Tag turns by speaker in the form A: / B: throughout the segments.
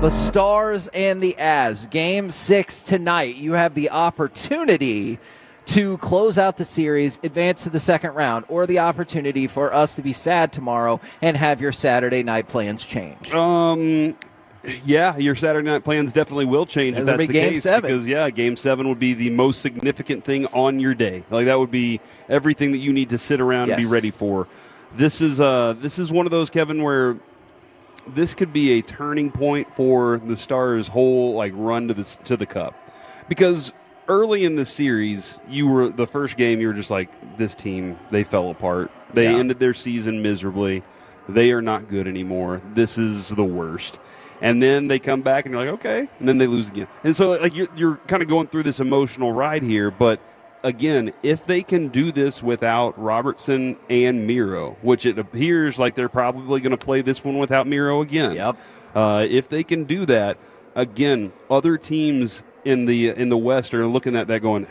A: The Stars and the Avs, Game 6 tonight. You have the opportunity to close out the series, advance to the second round, or the opportunity for us to be sad tomorrow and have your Saturday night plans change.
B: Yeah, your Saturday night plans definitely will change if that's the
A: Game
B: case.
A: 7.
B: Because, Game 7 would be the most significant thing on your day. Like, that would be everything that you need to sit around and be ready for. This is one of those, Kevin, where this could be a turning point for the Stars' whole run to the Cup. Because early in the series, the first game, you were just like, this team, they fell apart. They ended their season miserably. They are not good anymore. This is the worst. And then they come back and you're like, okay, and then they lose again. And so you're kind of going through this emotional ride here, but again, if they can do this without Robertson and Miro, which it appears like they're probably going to play this one without Miro again.
A: Yep.
B: If they can do that, again, other teams in the West are looking at that going,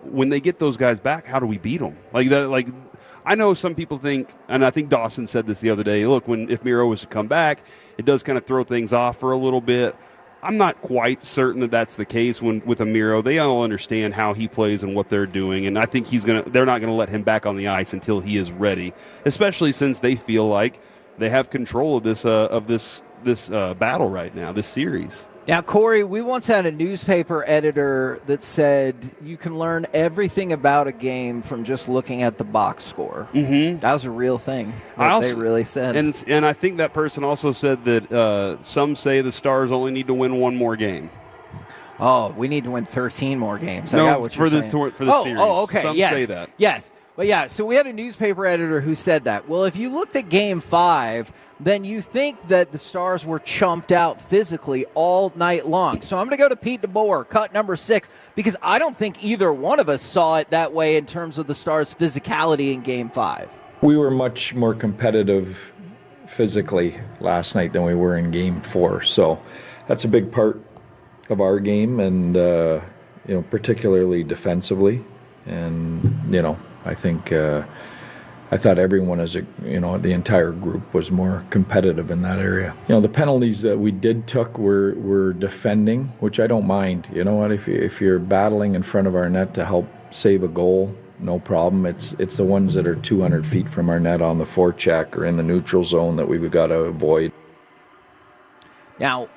B: when they get those guys back, how do we beat them? I know some people think, and I think Dawson said this the other day, look, if Miro was to come back, it does kind of throw things off for a little bit. I'm not quite certain that that's the case with a Miro. They all understand how he plays and what they're doing, and I think they're not going to let him back on the ice until he is ready, especially since they feel like they have control of this battle right now, this series.
A: Now, Corey, we once had a newspaper editor that said you can learn everything about a game from just looking at the box score.
B: Mm-hmm.
A: That was a real thing they really said.
B: And I think that person also said that some say the Stars only need to win one more game.
A: Oh, we need to win 13 more games.
B: No,
A: I got what you're saying.
B: For the series.
A: Oh, okay.
B: Some
A: yes.
B: say that.
A: Yes. But yeah, so we had a newspaper editor who said that. Well, if you looked at Game 5, then you think that the Stars were chumped out physically all night long. So I'm going to go to Pete DeBoer, cut number 6, because I don't think either one of us saw it that way in terms of the Stars' physicality in Game 5.
C: We were much more competitive physically last night than we were in Game 4. So that's a big part of our game, and particularly defensively. And I think I thought everyone the entire group was more competitive in that area. The penalties that we took were defending, which I don't mind. You know what? If you're battling in front of our net to help save a goal, no problem. It's the ones that are 200 feet from our net on the forecheck or in the neutral zone that we've got to avoid.
A: Now,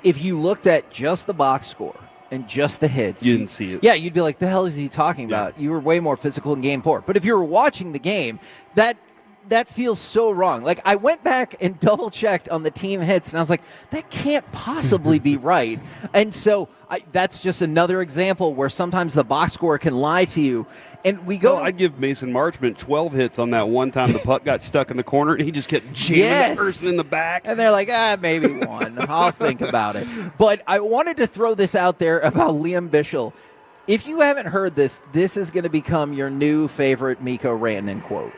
A: if you looked at just the box score and just the hits,
B: you didn't see it.
A: Yeah, you'd be like, the hell is he talking about? You were way more physical in Game 4. But if you were watching the game, that feels so wrong. Like, I went back and double-checked on the team hits, and I was like, that can't possibly be right. And so that's just another example where sometimes the box score can lie to you. And we go.
B: I'd give Mason Marchment 12 hits on that one time the puck got stuck in the corner and he just kept jamming that person in the back.
A: And they're like, maybe one. I'll think about it. But I wanted to throw this out there about Liam Bishell. If you haven't heard this is going to become your new favorite Mikko Rantanen quote.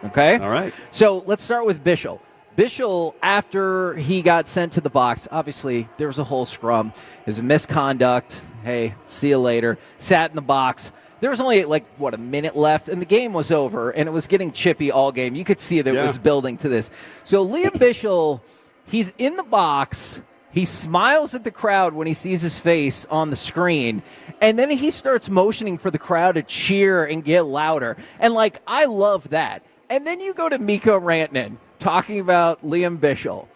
A: Okay?
B: All right.
A: So let's start with Bishell. Bishell, after he got sent to the box, obviously there was a whole scrum. It was a misconduct. Hey, see you later. Sat in the box. There was only, a minute left, and the game was over, and it was getting chippy all game. You could see that it was building to this. So Liam Bishell, he's in the box. He smiles at the crowd when he sees his face on the screen, and then he starts motioning for the crowd to cheer and get louder. And, I love that. And then you go to Mikko Rantanen talking about Liam Bishell.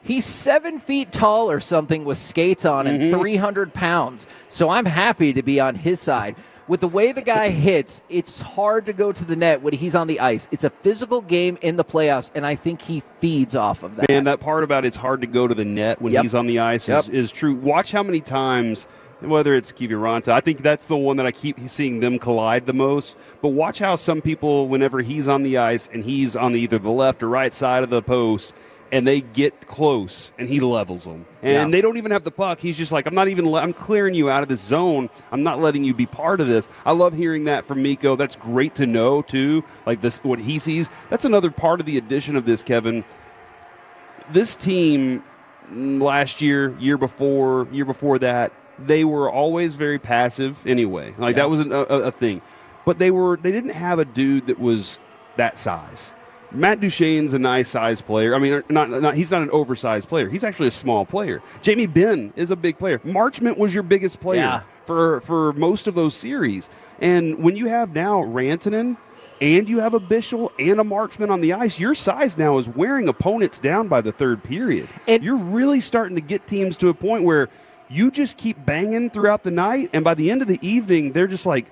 A: He's 7 feet tall or something with skates on and 300 pounds. So I'm happy to be on his side. With the way the guy hits, it's hard to go to the net when he's on the ice. It's a physical game in the playoffs, and I think he feeds off of that.
B: And that part about it's hard to go to the net when he's on the ice is true. Watch how many times, whether it's Kiviranta, I think that's the one that I keep seeing them collide the most. But watch how some people, whenever he's on the ice and he's on either the left or right side of the post, and they get close, and he levels them. And they don't even have the puck. He's just like, I'm clearing you out of this zone. I'm not letting you be part of this. I love hearing that from Mikko. That's great to know, too, what he sees. That's another part of the addition of this, Kevin. This team last year before that, they were always very passive anyway. That was a thing. But they didn't have a dude that was that size. Matt Duchene's a nice size player. I mean, he's not an oversized player. He's actually a small player. Jamie Benn is a big player. Marchment was your biggest player for most of those series. And when you have now Rantanen and you have a Bishell and a Marchment on the ice, your size now is wearing opponents down by the third period. And you're really starting to get teams to a point where you just keep banging throughout the night, and by the end of the evening, they're just like,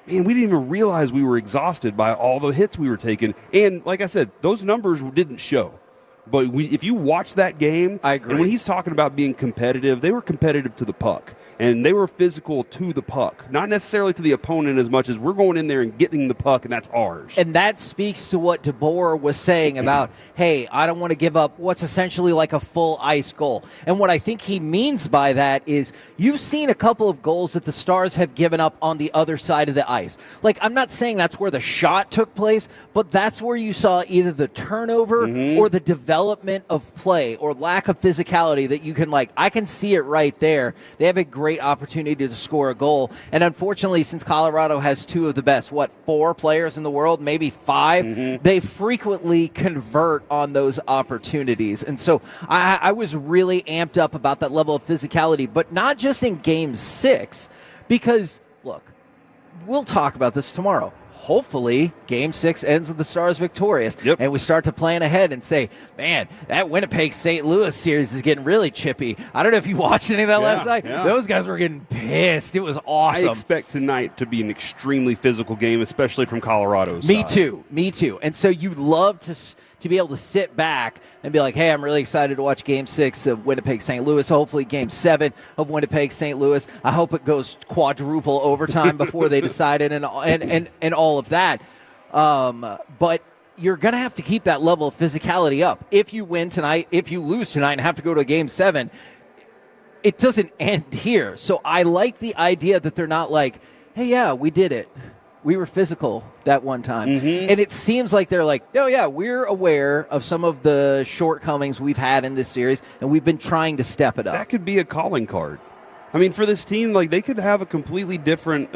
B: man, we didn't even realize we were exhausted by all the hits we were taking. And like I said, those numbers didn't show. But if you watch that game,
A: I agree.
B: And when he's talking about being competitive, they were competitive to the puck. And they were physical to the puck, not necessarily to the opponent as much as we're going in there and getting the puck, and that's ours.
A: And that speaks to what DeBoer was saying about, hey, I don't want to give up what's essentially like a full ice goal. And what I think he means by that is you've seen a couple of goals that the Stars have given up on the other side of the ice. Like, I'm not saying that's where the shot took place, but that's where you saw either the turnover or the development of play or lack of physicality that you can, like, I can see it right there. They have a great opportunity to score a goal. And unfortunately, since Colorado has two of the best, 4 players in the world, maybe 5, they frequently convert on those opportunities. And so I was really amped up about that level of physicality, but not just in Game 6, because, look, we'll talk about this tomorrow. Hopefully, Game 6 ends with the Stars victorious, and we start to plan ahead and say, man, that Winnipeg-St. Louis series is getting really chippy. I don't know if you watched any of that last night. Yeah. Those guys were getting pissed. It was awesome.
B: I expect tonight to be an extremely physical game, especially from Colorado's
A: side. Me too. And so you love to be able to sit back and be like, hey, I'm really excited to watch Game 6 of Winnipeg-St. Louis, hopefully Game 7 of Winnipeg-St. Louis. I hope it goes quadruple overtime before they decide it and all of that. But you're going to have to keep that level of physicality up. If you win tonight, if you lose tonight and have to go to a Game 7, it doesn't end here. So I like the idea that they're not like, hey, yeah, we did it. We were physical that one time. And it seems like they're like, oh, yeah, we're aware of some of the shortcomings we've had in this series, and we've been trying to step it up.
B: That could be a calling card. I mean, for this team, like, they could have a completely different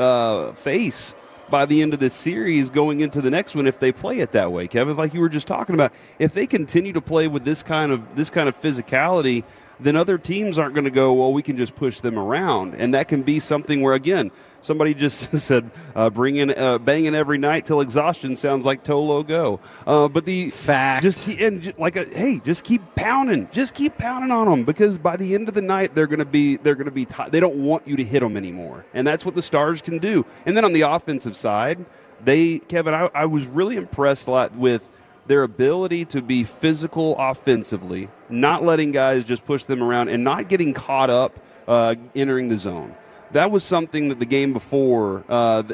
B: face by the end of this series going into the next one if they play it that way, Kevin, like you were just talking about. If they continue to play with this kind of physicality, then other teams aren't going to go, well, we can just push them around. And that can be something where, again, somebody just said, banging every night till exhaustion sounds like Tolo go. But the
A: fact,
B: just keep pounding, on them, because by the end of the night they're going to be they don't want you to hit them anymore, and that's what the Stars can do. And then on the offensive side, Kevin, I was really impressed a lot with their ability to be physical offensively, not letting guys just push them around and not getting caught up entering the zone. That was something that the game before,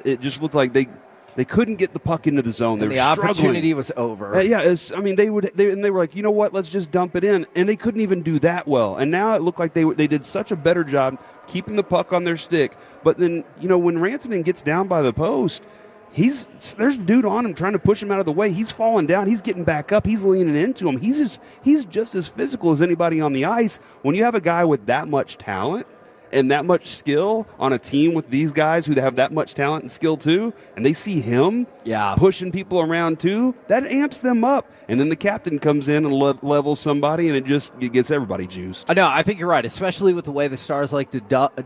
B: it just looked like they couldn't get the puck into the zone.
A: The opportunity was over.
B: They were like, you know what, let's just dump it in, and they couldn't even do that well. And now it looked like they did such a better job keeping the puck on their stick. But then, when Rantanen gets down by the post, there's a dude on him trying to push him out of the way. He's falling down. He's getting back up. He's leaning into him. He's just as physical as anybody on the ice. When you have a guy with that much talent and that much skill on a team with these guys who have that much talent and skill too, and they see him pushing people around too, that amps them up. And then the captain comes in and levels somebody, and it gets everybody juiced.
A: No, I think you're right, especially with the way the Stars like to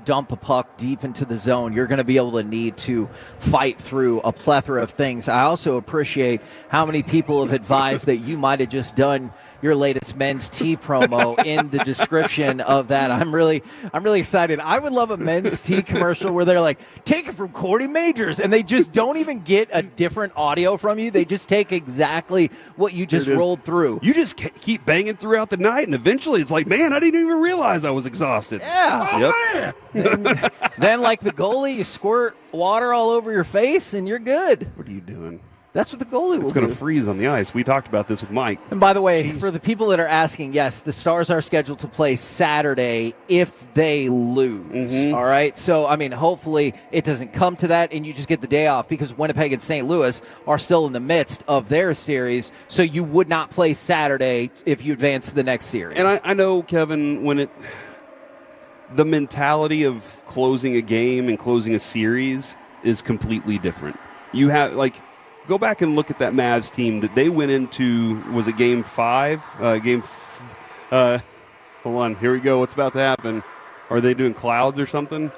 A: dump a puck deep into the zone. You're going to be able to need to fight through a plethora of things. I also appreciate how many people have advised that you might have just done your latest men's tea promo in the description of that. I'm really excited. I would love a men's tea commercial where they're like, take it from Cordy Majors, and they just don't even get a different audio from you. They just take exactly what you just rolled through.
B: You just keep banging throughout the night, and eventually it's like, man, I didn't even realize I was exhausted.
A: Yeah. Then like the goalie, you squirt water all over your face, and you're good.
B: What are you doing?
A: That's what the goalie will do.
B: It's going to freeze on the ice. We talked about this with Mike.
A: And by the way, for the people that are asking, yes, the Stars are scheduled to play Saturday if they lose. All right? So, I mean, hopefully it doesn't come to that and you just get the day off, because Winnipeg and St. Louis are still in the midst of their series. So you would not play Saturday if you advance to the next series.
B: And I know, Kevin, the mentality of closing a game and closing a series is completely different. You have, go back and look at that Mavs team that they went into. Was it Game 5? Hold on, here we go. What's about to happen? Are they doing clouds or something?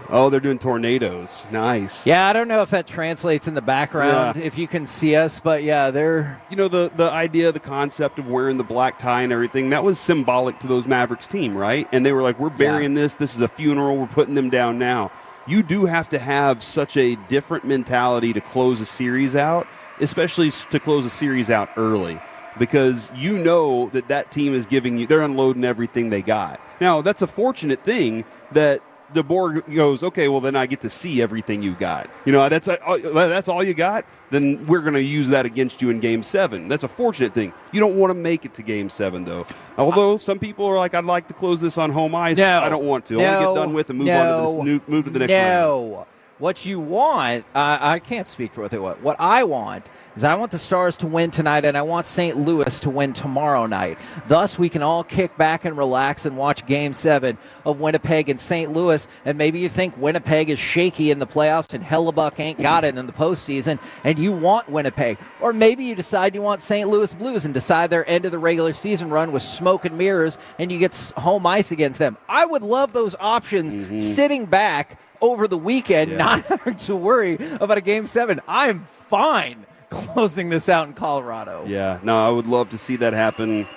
B: Oh, they're doing tornadoes. Nice.
A: Yeah, I don't know if that translates in the background, if you can see us, but yeah, they're...
B: the idea, the concept of wearing the black tie and everything, that was symbolic to those Mavericks team, right? And they were like, we're burying this. This is a funeral. We're putting them down now. You do have to have such a different mentality to close a series out, especially to close a series out early, because you know that team is giving you, they're unloading everything they got. Now, that's a fortunate thing that DeBoer goes, okay, well, then I get to see everything you got. That's all you got? Then we're going to use that against you in Game 7. That's a fortunate thing. You don't want to make it to Game 7, though. Although some people are like, I'd like to close this on home ice.
A: No,
B: I don't want to. I want to get done with and move on to the next round.
A: No. What you want, I can't speak for what they want. What I want is I want the Stars to win tonight, and I want St. Louis to win tomorrow night. Thus, we can all kick back and relax and watch Game 7 of Winnipeg and St. Louis. And maybe you think Winnipeg is shaky in the playoffs and Hellebuck ain't got it in the postseason, and you want Winnipeg. Or maybe you decide you want St. Louis Blues and decide their end of the regular season run was smoke and mirrors, and you get home ice against them. I would love those options sitting back over the weekend, not having to worry about a Game 7. I'm fine closing this out in Colorado.
B: Yeah, no, I would love to see that happen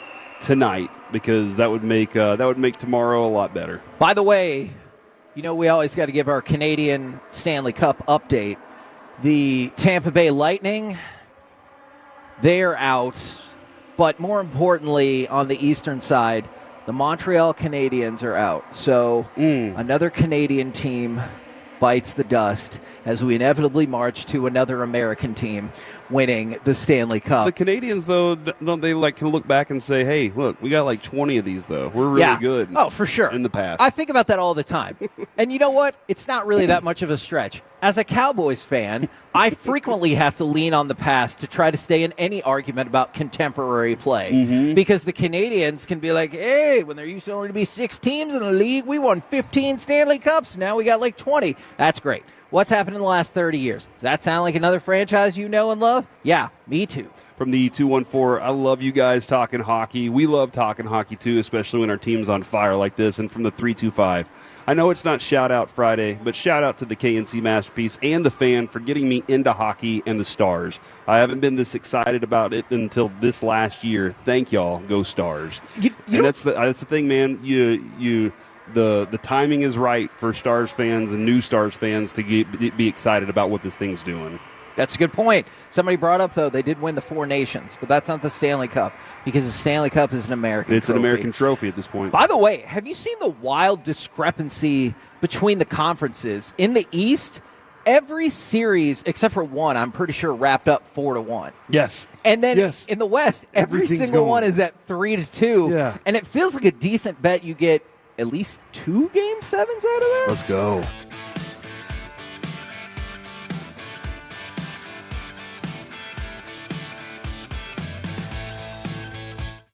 B: tonight, because that would make tomorrow a lot better.
A: By the way, we always got to give our Canadian Stanley Cup update. The Tampa Bay Lightning, they're out, but more importantly, on the eastern side, the Montreal Canadiens are out. So another Canadian team bites the dust as we inevitably march to another American team winning the Stanley Cup.
B: The Canadians, though, don't they can look back and say, hey, look, we got 20 of these, though. We're really good.
A: Oh, for sure.
B: In the past.
A: I think about that all the time. And you know what? It's not really that much of a stretch. As a Cowboys fan, I frequently have to lean on the past to try to stay in any argument about contemporary play. Because the Canadians can be like, hey, when there used to only be 6 teams in the league, we won 15 Stanley Cups. Now we got 20. That's great. What's happened in the last 30 years? Does that sound like another franchise you know and love? Yeah, me too.
B: From the 214, I love you guys talking hockey. We love talking hockey, too, especially when our team's on fire like this. And from the 325, I know it's not Shout-Out Friday, but shout-out to the KNC Masterpiece and the Fan for getting me into hockey and the Stars. I haven't been this excited about it until this last year. Thank y'all. Go Stars. That's the thing, man. The timing is right for Stars fans and new Stars fans to be excited about what this thing's doing.
A: That's a good point. Somebody brought up, though, they did win the 4 Nations, but that's not the Stanley Cup, because the Stanley Cup is an American trophy.
B: It's an American trophy at this point.
A: By the way, have you seen the wild discrepancy between the conferences? In the East, every series, except for one, I'm pretty sure wrapped up 4-1.
B: Yes.
A: And then in the West, every single one is at 3-2.
B: Yeah.
A: And it feels like a decent bet you get at least 2 Game 7s out of that.
B: Let's go.